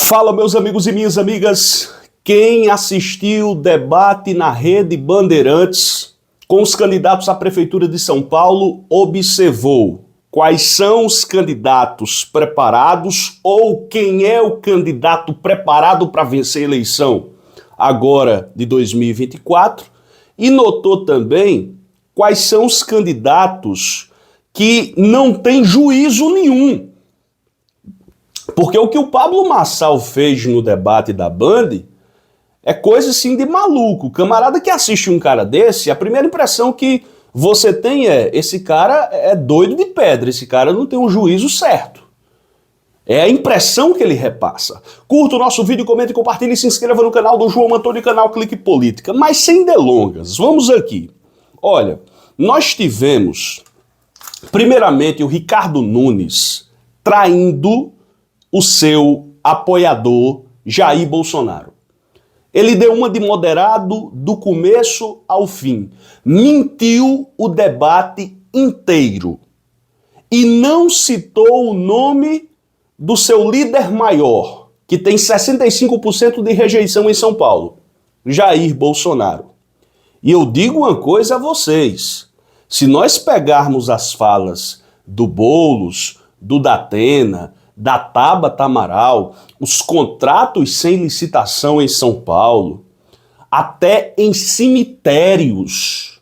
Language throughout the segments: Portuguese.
Fala, meus amigos e minhas amigas. Quem assistiu o debate na Rede Bandeirantes com os candidatos à Prefeitura de São Paulo observou quais são os candidatos preparados ou quem é o candidato preparado para vencer a eleição agora de 2024 e notou também quais são os candidatos que não têm juízo nenhum. Porque o que o Pablo Marçal fez no debate da Band é coisa assim de maluco. O camarada que assiste um cara desse, a primeira impressão que você tem é: esse cara é doido de pedra, esse cara não tem um juízo certo. É a impressão que ele repassa. Curta o nosso vídeo, comente, compartilhe e se inscreva no canal do João Antônio, canal Clique Política. Mas sem delongas, vamos aqui. Olha, nós tivemos, primeiramente, o Ricardo Nunes traindo o seu apoiador Jair Bolsonaro. Ele deu uma de moderado do começo ao fim. Mentiu o debate inteiro. E não citou o nome do seu líder maior, que tem 65% de rejeição em São Paulo, Jair Bolsonaro. E eu digo uma coisa a vocês. Se nós pegarmos as falas do Boulos, do Datena, da Tabata Amaral, os contratos sem licitação em São Paulo, até em cemitérios.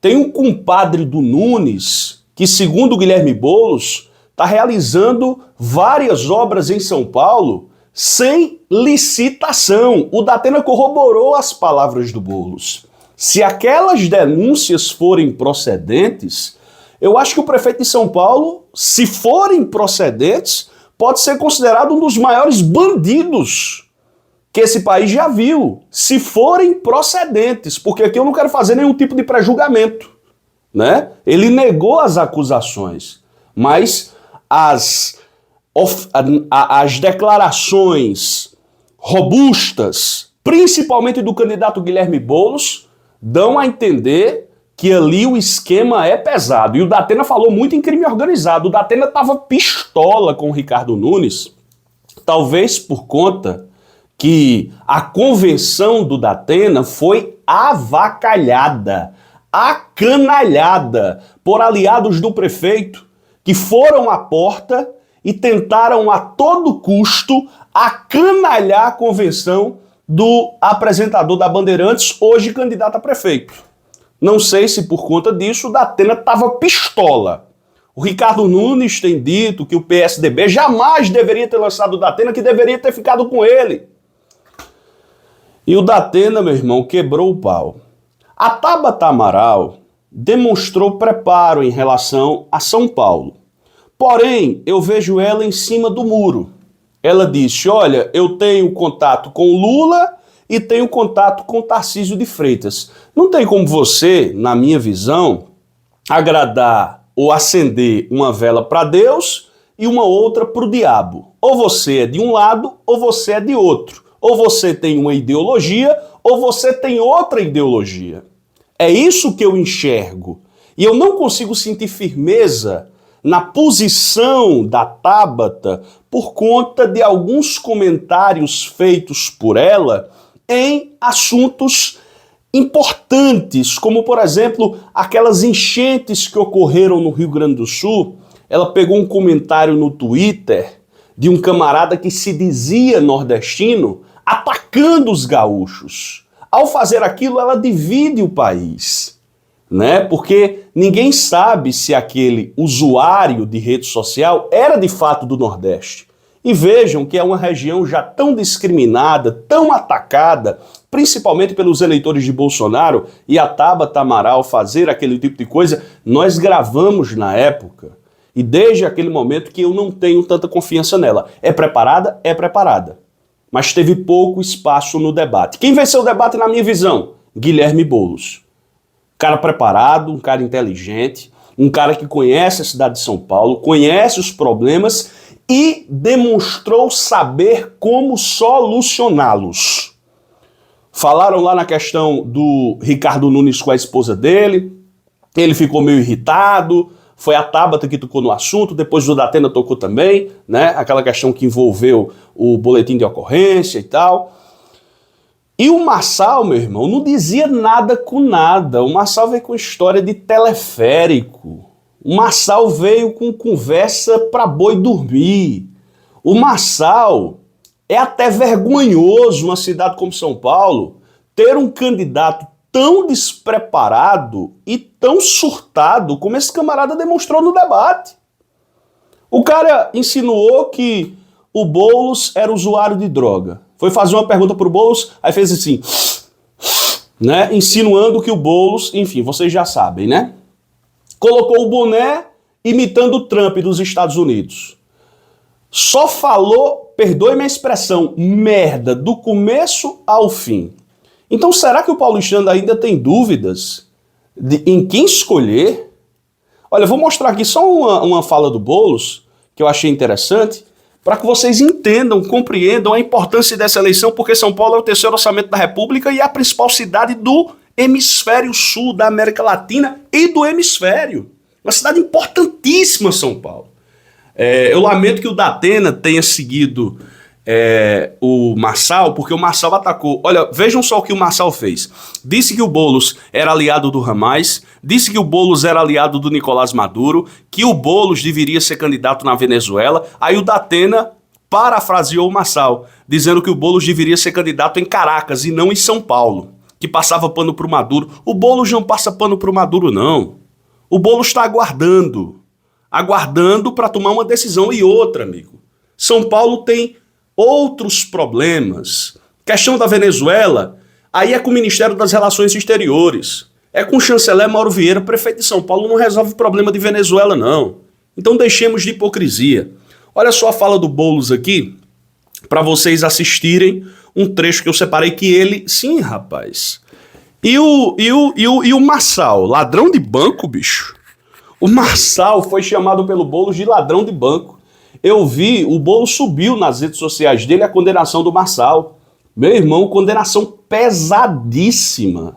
Tem um compadre do Nunes que, segundo o Guilherme Boulos, está realizando várias obras em São Paulo sem licitação. O Datena corroborou as palavras do Boulos. Se aquelas denúncias forem procedentes, eu acho que o prefeito de São Paulo, se forem procedentes, pode ser considerado um dos maiores bandidos que esse país já viu. Se forem procedentes, porque aqui eu não quero fazer nenhum tipo de pré-julgamento, né? Ele negou as acusações, mas as declarações robustas, principalmente do candidato Guilherme Boulos, dão a entender que ali o esquema é pesado. E o Datena falou muito em crime organizado. O Datena estava pistola com o Ricardo Nunes, talvez por conta que a convenção do Datena foi avacalhada, acanalhada por aliados do prefeito que foram à porta e tentaram a todo custo acanalhar a convenção do apresentador da Bandeirantes, hoje candidato a prefeito. Não sei se por conta disso o Datena estava pistola. O Ricardo Nunes tem dito que o PSDB jamais deveria ter lançado o Datena, que deveria ter ficado com ele. E o Datena, meu irmão, quebrou o pau. A Tabata Amaral demonstrou preparo em relação a São Paulo. Porém, eu vejo ela em cima do muro. Ela disse: olha, eu tenho contato com Lula e tenho contato com Tarcísio de Freitas. Não tem como você, na minha visão, agradar ou acender uma vela para Deus e uma outra para o diabo. Ou você é de um lado ou você é de outro. Ou você tem uma ideologia ou você tem outra ideologia. É isso que eu enxergo. E eu não consigo sentir firmeza na posição da Tabata por conta de alguns comentários feitos por ela em assuntos importantes, como, por exemplo, aquelas enchentes que ocorreram no Rio Grande do Sul. Ela pegou um comentário no Twitter de um camarada que se dizia nordestino, atacando os gaúchos. Ao fazer aquilo, ela divide o país, né? Porque ninguém sabe se aquele usuário de rede social era de fato do Nordeste. E vejam que é uma região já tão discriminada, tão atacada, principalmente pelos eleitores de Bolsonaro, e a Tabata Amaral fazer aquele tipo de coisa. Nós gravamos na época, e desde aquele momento que eu não tenho tanta confiança nela. É preparada? É preparada. Mas teve pouco espaço no debate. Quem venceu o debate, na minha visão? Guilherme Boulos. Cara preparado, um cara inteligente, um cara que conhece a cidade de São Paulo, conhece os problemas e demonstrou saber como solucioná-los. Falaram lá na questão do Ricardo Nunes com a esposa dele, ele ficou meio irritado, Foi a Tabata que tocou no assunto, depois o Datena tocou também, né? Aquela questão que envolveu o boletim de ocorrência e tal. E o Marçal, meu irmão, não dizia nada com nada. O Marçal veio com história de teleférico. O Marçal veio com conversa pra boi dormir. O Marçal é até vergonhoso, uma cidade como São Paulo, ter um candidato tão despreparado e tão surtado como esse camarada demonstrou no debate. O cara insinuou que o Boulos era usuário de droga. Foi fazer uma pergunta pro Boulos, aí fez assim, né, insinuando que o Boulos, enfim, vocês já sabem, né? Colocou o boné imitando o Trump dos Estados Unidos. Só falou, perdoe-me a expressão, merda, do começo ao fim. Então será que o paulistano ainda tem dúvidas em quem escolher? Olha, eu vou mostrar aqui só uma fala do Boulos, que eu achei interessante, para que vocês entendam, compreendam a importância dessa eleição, porque São Paulo é o terceiro orçamento da República e é a principal cidade do hemisfério sul da América Latina e do hemisfério. Uma cidade importantíssima, São Paulo. Eu lamento que o Datena tenha seguido o Marçal, porque o Marçal atacou. Olha, vejam só o que o Marçal fez. Disse que o Boulos era aliado do Ramais, disse que o Boulos era aliado do Nicolás Maduro, que o Boulos deveria ser candidato na Venezuela. Aí o Datena parafraseou o Marçal, dizendo que o Boulos deveria ser candidato em Caracas e não em São Paulo, que passava pano pro Maduro. O Boulos não passa pano pro Maduro, não. O Boulos está aguardando para tomar uma decisão. E outra, amigo, São Paulo tem outros problemas. Questão da Venezuela, aí é com o Ministério das Relações Exteriores. É com o chanceler Mauro Vieira, prefeito de São Paulo, não resolve o problema de Venezuela, não. Então deixemos de hipocrisia. Olha só a fala do Boulos aqui, para vocês assistirem um trecho que eu separei que ele... Sim, rapaz. E o Marçal, ladrão de banco, bicho? O Marçal foi chamado pelo Boulos de ladrão de banco. Eu vi, o Boulos subiu nas redes sociais dele a condenação do Marçal. Meu irmão, condenação pesadíssima,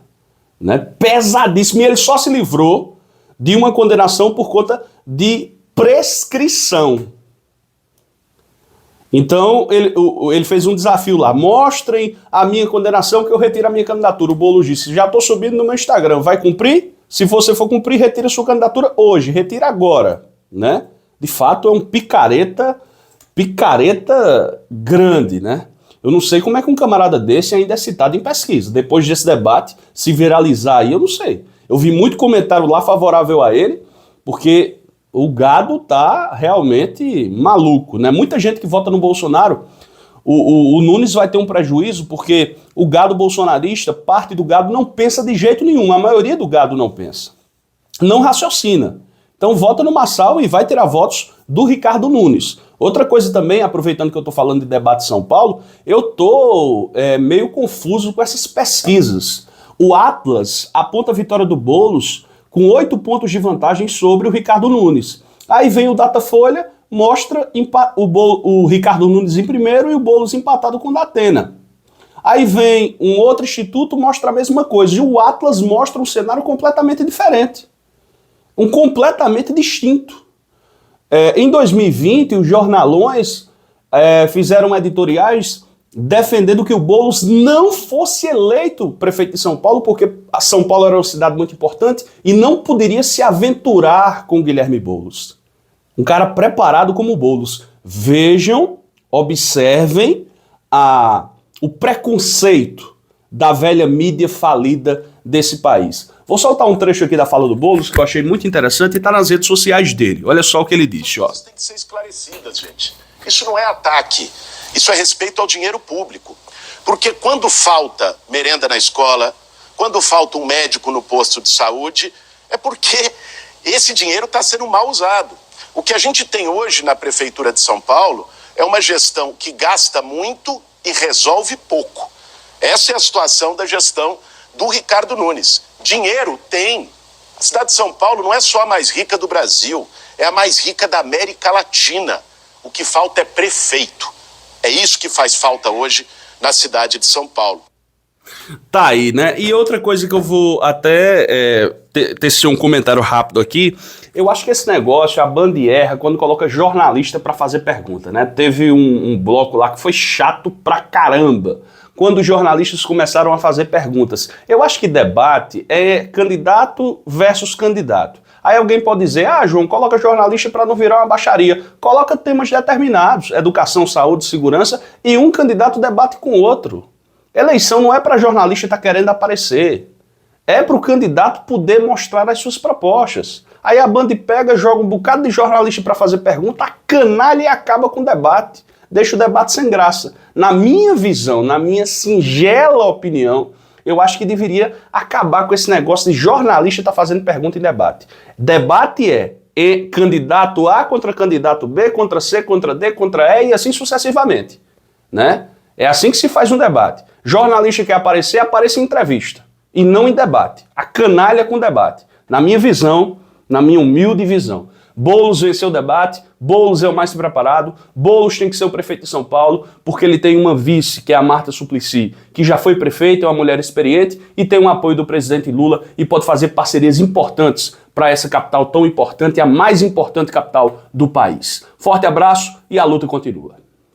né? Pesadíssima. E ele só se livrou de uma condenação por conta de prescrição. Então, ele fez um desafio lá. Mostrem a minha condenação que eu retiro a minha candidatura. O Boulos disse, já estou subindo no meu Instagram. Vai cumprir? Se você for cumprir, retira sua candidatura hoje. Retira agora, né? De fato, é um picareta grande, né? Eu não sei como é que um camarada desse ainda é citado em pesquisa. Depois desse debate, se viralizar aí, eu não sei. Eu vi muito comentário lá favorável a ele, porque o gado tá realmente maluco, né? Muita gente que vota no Bolsonaro, o Nunes vai ter um prejuízo, porque o gado bolsonarista, parte do gado não pensa de jeito nenhum. A maioria do gado não pensa. Não raciocina. Então vota no Marçal e vai tirar votos do Ricardo Nunes. Outra coisa também, aproveitando que eu tô falando de debate em São Paulo, eu tô meio confuso com essas pesquisas. O Atlas aponta a vitória do Boulos com 8 pontos de vantagem sobre o Ricardo Nunes. Aí vem o Datafolha, mostra o Ricardo Nunes em primeiro e o Boulos empatado com o Datena. Aí vem um outro instituto, mostra a mesma coisa. E o Atlas mostra um cenário completamente diferente. Completamente distinto. Em 2020, os jornalões fizeram editoriais defendendo que o Boulos não fosse eleito prefeito de São Paulo, porque São Paulo era uma cidade muito importante e não poderia se aventurar com Guilherme Boulos. Um cara preparado como o Boulos. Vejam, observem o preconceito da velha mídia falida desse país. Vou soltar um trecho aqui da fala do Boulos, que eu achei muito interessante, e está nas redes sociais dele. Olha só o que ele disse, ó. Isso tem que ser esclarecidas, gente. Isso não é ataque. Isso é respeito ao dinheiro público. Porque quando falta merenda na escola, quando falta um médico no posto de saúde, é porque esse dinheiro está sendo mal usado. O que a gente tem hoje na Prefeitura de São Paulo é uma gestão que gasta muito e resolve pouco. Essa é a situação da gestão do Ricardo Nunes. Dinheiro tem. A cidade de São Paulo não é só a mais rica do Brasil, é a mais rica da América Latina. O que falta é prefeito. É isso que faz falta hoje na cidade de São Paulo. Tá aí, né? E outra coisa que eu vou até tecer um comentário rápido aqui. Eu acho que esse negócio, a Band erra quando coloca jornalista para fazer pergunta, né? Teve um bloco lá que foi chato pra caramba, quando os jornalistas começaram a fazer perguntas. Eu acho que debate é candidato versus candidato. Aí alguém pode dizer, João, coloca jornalista para não virar uma baixaria. Coloca temas determinados, educação, saúde, segurança, e um candidato debate com o outro. Eleição não é para jornalista estar querendo aparecer. É para o candidato poder mostrar as suas propostas. Aí a Band pega, joga um bocado de jornalista para fazer pergunta, acanalha e acaba com o debate. Deixa o debate sem graça. Na minha visão, na minha singela opinião, eu acho que deveria acabar com esse negócio de jornalista estar fazendo pergunta em debate. Debate é candidato A contra candidato B, contra C, contra D, contra E e assim sucessivamente, né? É assim que se faz um debate. Jornalista quer aparecer, apareça em entrevista e não em debate. A canalha com debate. Na minha visão, na minha humilde visão. Boulos venceu o debate, Boulos é o mais preparado, Boulos tem que ser o prefeito de São Paulo, porque ele tem uma vice, que é a Marta Suplicy, que já foi prefeita, é uma mulher experiente e tem o apoio do presidente Lula e pode fazer parcerias importantes para essa capital tão importante, a mais importante capital do país. Forte abraço e a luta continua.